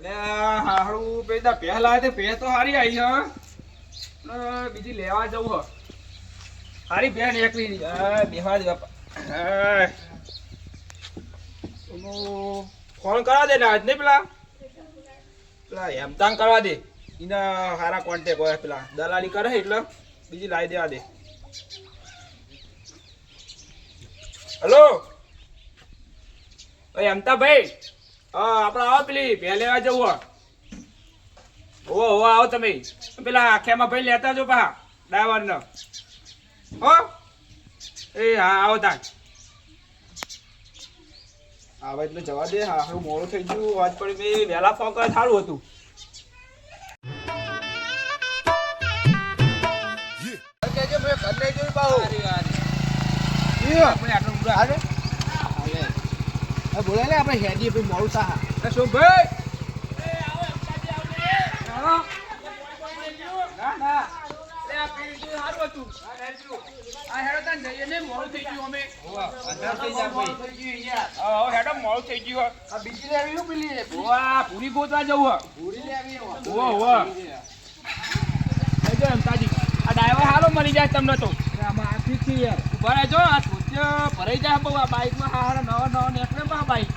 લે હારું પેલા પહેલા તે પે તો હારી આવી હ બીજી લેવા જવું હ હારી બેન એકલી બેહવા દે બાપા ફોન કરવા દે ને આજ નહીં પેલા હેમતાંગ કરવા દે એના સારા કોન્ટેક હોય પેલા દલાલી કરે એટલે બીજી લાવી દેવા દે. હલો હેમતાભાઈ આપણે આવો પેલી ભે લેવા જવું હો આવો તમે પેલા આખ્યામાં ભાઈ લેતા જો પા ડ્રાઈવર ને હો એ હા આવો તાન આવે એટલે જવા દે હા હારું મોડું થઈ ગયું વાત પડી મેં વહેલા ફોન કરે સારું હતું. બોલે ને આપણે હેડી મોડું સાહા શું ભાઈ પૂરી ગોતવા જવું આ ડાયવર હાલો મળી જાય તમને તો ભરાય જો આ ભરાઈ જાય બહુ આ બાઈકમાં હારા નવા નીકળે બા બાઈક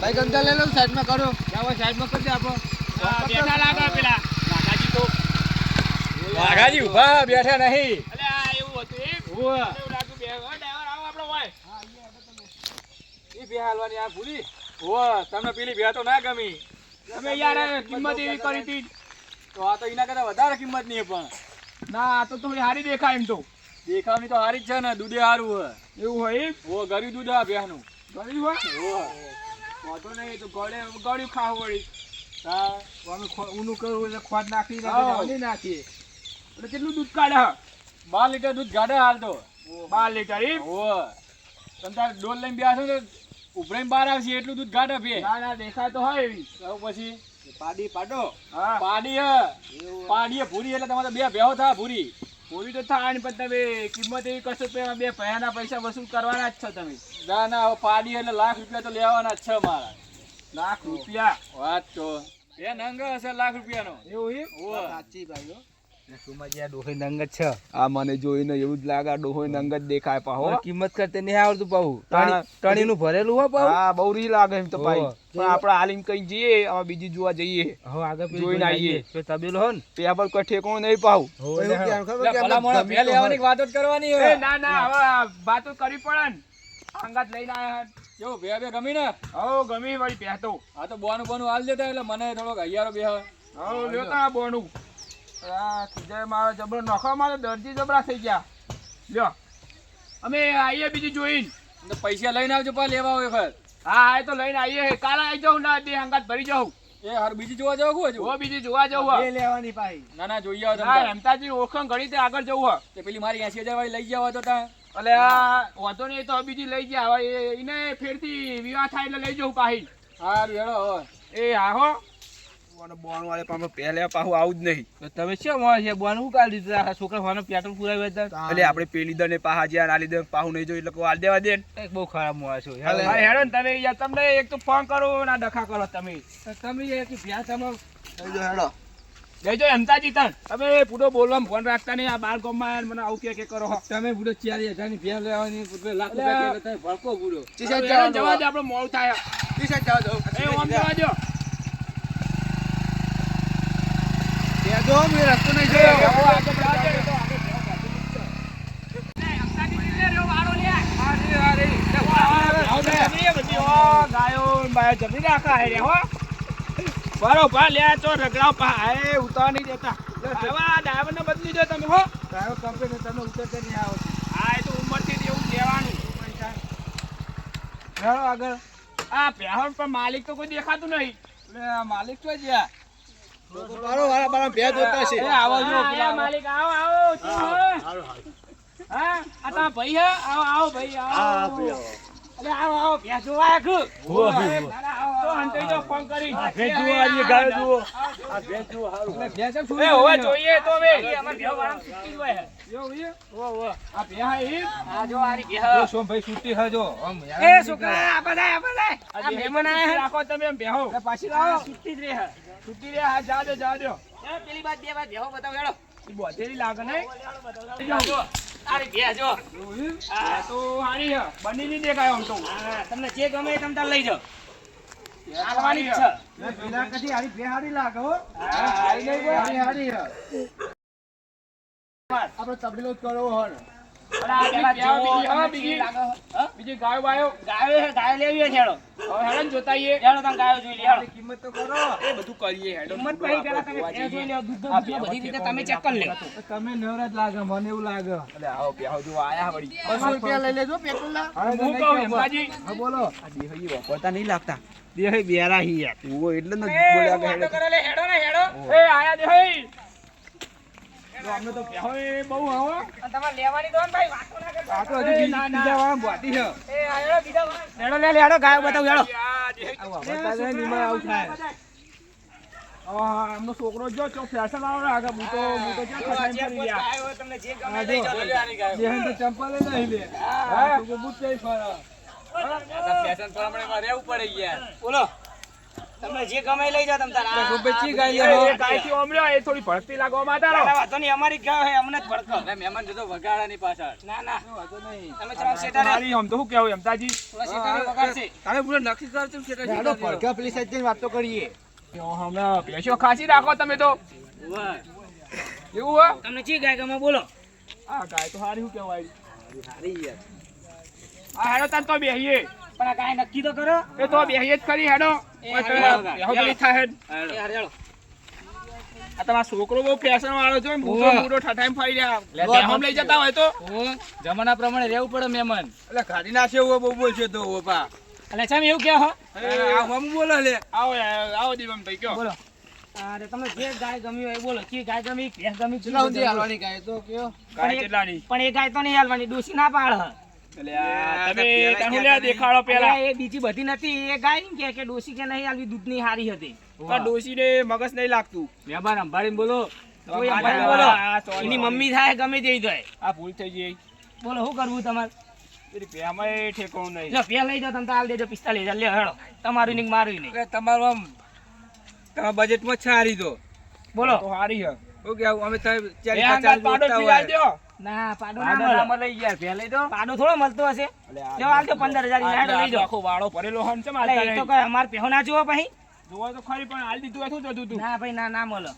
બાઈક અંદર લઈ લો સાઈડમાં કરો સાઈડમાં કરી દે આપો બેઠા લાગે પેલા નાગાજી તો વાઘાજી ઉભા બેઠા નહીં અલે આ એવું હતું એવું લાગ્યું બે ડ્રાઈવર આવો આપણો હોય ઈ બે હાલવાની આ ભૂલી તમને પેલી બે તો ના ગમી તમે યાર કિંમત એવી કરી હતી તો આ તો એના કરતા વધારે કિંમત નહીં પણ ના આ તો થોડી સારી દેખાય એમ તો દેખાવની તો હારી જ છે ને દૂધે હારું હોય એવું હોય એમ ગરી દૂધ આ બેહનું ગળી હોય વાંધો નહીં તો ગળ્યું ખાવું વળી અમે ઊનું કરવું એટલે ખોટ નાખી નાખીએ એટલે કેટલું દૂધ કાઢે 12 લીટર દૂધ કાઢે હાલ તો 12 લીટર એમ તમે તાર ડોલ લઈને બેસો તો ઉભરાઈને બહાર આવશે એટલું દૂધ કાઢે બે ના દેખાય તો હોય એવી પછી પાડી પાડો હા પાડીએ ભૂરી એટલે તમારે બે ભેહો થાય ભૂરી પૂરી તો થાય પણ તમે કિંમત એવી કરશો તો એમાં બે પૈસાના પૈસા વસૂલ કરવાના જ છો તમે ના પાડી એટલે લાખ રૂપિયા તો લેવાના જ છે મારા લાખ રૂપિયા વાત તો એ નંગ હશે લાખ રૂપિયાનો એવું એમ સાચી ભાઈઓ આ મને જોઈને એવું જ લાગે ડોહોઈ નંગ જ દેખાય પાહો કિંમત કરતે નહીં આવડતું પાહુ ટણી નું ભરેલું હો પાહુ હા બહુ રી લાગે એમ તો ભાઈ પણ આપણે હાલીને કઈ જઈએ હવે બીજી જોવા જઈએ હવે આગળ જોઈને આવીએ તો તબેલો હો ને પેપર કોઈ ઠેકોણું નહીં પાહુ લેવાની વાતો જ કરવાની એ ના હવે વાતો કરવી પડે ને અંગાત લઈને આયા કેવું બે ગમી ને હો ગમી વળી પહેતો હા તો બોનું હાલ દેતા એટલે મને થોડોક હૈયારો બે હો લેતા બોનું આ ખીજાય મારો જબરો નખો મારો દર્દી જબરા થઈ ગયા લ્યો અમે આવીએ બીજી જોઈને પૈસા લઈને આવજો પા લેવા હોય વખત હા એ તો લઈને આવીએ કાલે આવી જાઉં ના બે અંગાત ભરી જાઉં એ હાર બીજી જોવા જાવ હો બીજી જોવા જવું લેવાની પાઈ ના જોઈએ આવો તમે હેમતાજી ઓળખાણ ઘણી તે આગળ જવું તે પેલી મારી 80000 વાળી લઈ જાવ તો તા એટલે આ વાંધો નહીં તો બીજી લઈ ગયા હવે એને ફેરથી વિવાહ થાય એટલે લઈ જવું પાહી હારું હેડો એ હા હો બોન વાળે પાછો પહેલે પાછું આવું જ નહીં તમે શું મોય છે બોન હું કાઢી દીધા છોકરા ફાનો પેટ્રોલ પુરાવ્યા હતા એટલે આપણે પેલી દને પાહા જ્યાં આલી દે પાહું નહીં જોઈ એટલે હાલ દેવા દે એક બહુ ખરાબ મોય છો હેડો ને તમે યાર તમને એક તો ફોન કરો ના ડખા કરો તમે એક ભ્યા તમે હેડો લેજો હેમતાજી તન તમે પૂરો બોલવામાં ફોન રાખતા નહીં આ બાર ગામમાં મને આવું કે કરો તમે પૂરો 4000 ની ભ્યા લેવાની લાખ રૂપિયા કે તમે ભડકો પૂરો જવા દે આપણે મોડું થાય જવા દો એ ઓમ જવા દો જો મે રસ્તો નહીં જોયો બરોબર લે તો રગડાવ પા ઉતાર નહીં દેતા ડ્રાઈવર ને બદલી દો તમે હો ડ્રાઈવર કંપની તમે ઉતરતા નહીં આવો હા એ તો ઉંમરથી એવું લેવાનું આગળ આ પહેણ પણ માલિક તો કોઈ દેખાતું નહીં એટલે માલિક તો જ્યાં માલિક આવો હા આ તા ભાઈ આવો ભાઈ આવો અરે આવો ભેંસ જોવા આખું તો હંતાઈ જાઓ ફોન કરી ભેંસ જુઓ આ ગાય જુઓ આ ભેંસ જુઓ હારું એ હોવે જોઈએ તો હવે અમાર ભેંસ વાળા સુટ્ટી જ હોય એવું છે? ઓ આ ભેહા ઈ? આ જો આરી ભેંસ સોમભાઈ છૂટી હજો એ છોકરા આ બધા આ મહેમાન આયા હે રાખો તમે એમ ભેહો પાછી લાવો સુટ્ટી જ રે હે છૂટી રે હા જા દો એ પેલી બાદ બે બાદ ભેંસ બતાવો હેડો ઈ બોધેલી લાગે ને જો આરી ભેંસ જો આ તો હારી છે બની નહીં દેખાય આમ તો હા, તમને જે ગમે એ તમે તાર લઈ જાઓ હાલવાની હાલવાની જ છે પેલા કદી હારી બે હારી લાગે હો હા, હારી નહીં કોઈ. હારી હારી આપણે તબેલો જ કરવો હોય ને. અને આ પેલા પેલા જો બીજી હા, તમને બીજી જે લાગે હે? બીજી ગાયો બાયો ગાયો લેવી હે હેડો હવે હેડન જોતા આઈએ હેડો તમે ગાયો જોઈ લે હેડો કિંમત તો કરો એ બધું કરીએ હેડો કિંમત પછી પેલા તમે ભેંસ જોઈ લો દૂધ બધી રીતે તમે ચેક કરી લો તમે નવરાજ લાગે મને એવું લાગે એટલે આવો પેહો જો આયા વળી 200 રૂપિયા લઈ લેજો પેટ્રોલ ના હું કહું હેમકાજી હા બોલો આ દેહઈ વાપરતા નહીં લાગતા દેહઈ બેરા હી યાર ઓ એટલે ન એ બોલ્યા કે વાતો હેડો કરો લે હેડો ને હેડો એ આયા દેહઈ તો અમને તો પેહો એ બહુ હો અને તમારે લેવાની તો ને ભાઈ વાતો ના કરતા આ તો હજી ના, ના. બીજા વાળા બોતી છે એ આ હેડો બીજા હેડો લે હેડો ગાયો બતાવ હેડો આ દેહઈ આ વાપરતા જાય ને એમાં આવું થાય આમનો છોકરો જો ચો ફેશન વાળો લાગે બૂટો જો ખસાઈ જે ફરી કોઈ ગયા ગાય હોય તમને જે ગમે આ લઈ જો. જાઓ બેહન તો ચંપલ ય નહીં લે હા. તું કે બૂટ જઈ ફરે ફેશન પ્રમાણે માં રહેવું પડે યાર બોલો તમને જે ગમે એ લઈ જાઓ તમે તાર તો બચ્ચી ગાય એ લે ગાયથી ઓમળ્યો એ થોડી ભડકતી લાગવા માટે વાતો નહીં અમારી ગાય હે અમને જ ભડકો મહેમાન જતો વગાડાની પાછળ ના ના વાતો નહીં તમે ચલો સેટા રે મારી આમ તો શું કેવું એમતાજી થોડા સેટા રે વગાડશે તમે પૂરો નક્કી કર તું છે હેડો પડકા પેલી સાઈડ જઈને વાતો કરીએ હમણાં પેશો ખાસી રાખો તમે તો વાહ એવું હો તમને જે ગાય ગમે બોલો આ ગાય તો હારી શું કહેવાય સારી યાર આ હેડો તાન તો બેહીએ પણ આ ગાય નક્કી તો કરો એ તો બેહીએ જ ખરી હેડો એ ઓય હેડો, પેલા હેડો. બેહો પેલી થાય હેડ. એ હારે હેડો આ તમારો છોકરો બહુ ફેશન વાળો છે બૂટો ઓવે. બૂટો ઠઠાઈ ફરી રહ્યા લે, બેહોમ લઈ જતા હોય તો જમાના પ્રમાણે રહેવું પડે મહેમાન એટલે ગાડી નાખે એવું બહુ બોલશે તો ઓપા એટલે ચમ એવું કે હો આ હમ બોલે લે આવો દીવમ ભાઈ કયો બોલો અરે તમને જે ગાય ગમી હોય એ બોલો કે ગાય ગમી ભેંસ ગમી કેટલા સુધી હાલવાની ગાય તો કયો ગાય કેટલાની પણ એ ગાય તો નહીં હાલવાની ડોસી ના પાડ હ એટલે આ તમે તને લે દેખાડો પેલા એ બીજી બધી નથી એ ગાય એમ કે ડોસી કે નહીં હાલવી દૂધ ની હારી હતી તો ડોશીને મગજ નહીં લાગતું મહેમાન સંભાળીને બોલો કોઈ આ અંબાડી આ બોલો આ sorry. એની મમ્મી થાય ગમે તેવી થાય આ ભૂલ થઈ ગઈ બોલો શું કરવું તમારે પેલી પેમાં ઠેકવું નહીં જો પે લઈ જાઓ તમે તો હાલ દેજો 45,000 લે હેડો તમારું નહીં મારું નહીં એટલે તમારું આમ તમારા બજેટમાં છે હારી તો બોલો તો હારી હે શું કેવું અમે તમે બે 40 અંગાત 50 પાડો ગોતતા પીવાય હોય. દ્યો. ના પાડો ના મળે લઈ ગયા પહેલા તો પાડો થોડો મળતો હશે જો હાલ દો 15,000 હેડો લઈ જાઓ આખો વાળો ભરેલો હન છે અલે એ તો કઈ અમાર પેહો ના જોવો પછી જોવા તો ખરી પણ હાલ દીધું હતું જતું તું ના ભાઈ ના ના મળે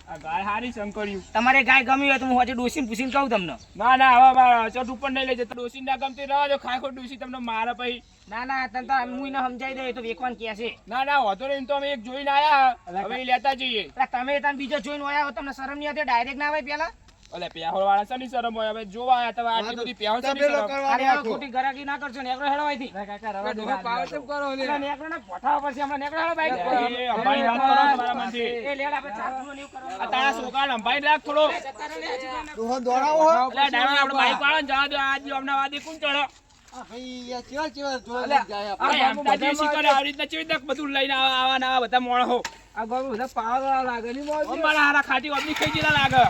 આ ગાય હારી શંકર્યું તમારે ગાય ગમી હોય તો હું હજી ડોસીને પૂછીને કહું તમને ના ના હવે ચટ ઉપર નહીં લઈ જતો ડોસી ના ગમતી રહો જો ખાખો ડોસી તમને મારે પછી ના ના તને તો હું એને સમજાઈ દે એ તો વેકવાન કે છે ના ના હોતો નહીં તો અમે એક જોઈને આયા હવે એ લેતા જઈએ એટલે તમે તને બીજો જોઈને આયા હો તમને શરમ નહીં આવતી ડાયરેક્ટ ના આવે પેલા ઓલે પેહોળ વાળા સની શરમ હોય હવે જોવા આયા તમે આટલી બધી પેહોળ સની તબેલો શરમ કરવા અરે હવે રાખો. ખોટી ગરાગી ના કરશો નેકરો હેડો અહીંથી ડોહા પાવર ચેપ કરો લે. નેકરો ને પઠાવા પડશે હમણાં નેકરો હેડો બાઈક એ અંબાણી વાત કરો તમારા મનથી એ લેડ આપણે ચાકુનું ને એવું કરવાનું. આ તારા છોકરાને અંબાઈ રાખ થોડો જતા રહો લે, હજી કોઈને ડોહા દોડાવો હો. એટલે ડ્રાઈવર આપણે બાઈક વાળાને જવા દો આજ અમને વાદી કોણ ચડો આ ભાઈ આ ચેવા ચેવા જોવા લઈ જાય અરે આપણે. એમતાજી શીખરે આવી રીતના ચેવી રીતના બધું લઈને આવા ને આવા બધા મોણ હો આ બાબુ બધા પાવર વાળા લાગે ની મોજ. અમારા હારા ખાટી ઓબની ખાઈ ગયેલા લાગે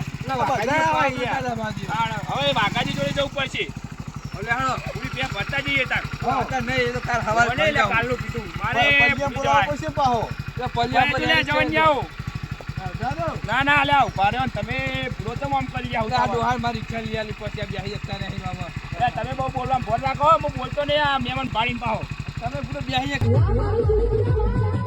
બધા આવે યાર. હવે વાઘાજી જોડે જવું પડશે ઓલે હાલો. પૂરી પે ભરતા જઈએ તાર હા, અત્યારે નહીં, એ તો કાલ હવારે ઓલે ફરી લે જાઉં. કાલનું પીધું મારે પલ્લિયા બોલાવવા પડશે પાહો. તો પલ્લિયા ઓલે લે જવાન જાઓ હા, જાદો. ના ના લે ઉભા રહ્યો ને તમે પૂરો તો આમ કરી જાવ આ ડોહાર મારી ઈચ્છા લઈ આલી પછી આ બેહી શકતા નહીં મામા. તમે બહુ બોલવા ભોર રાખો હું બોલતો નહીં આ મહેમાન પાડીને પાહો તમે પૂરો બેહી એક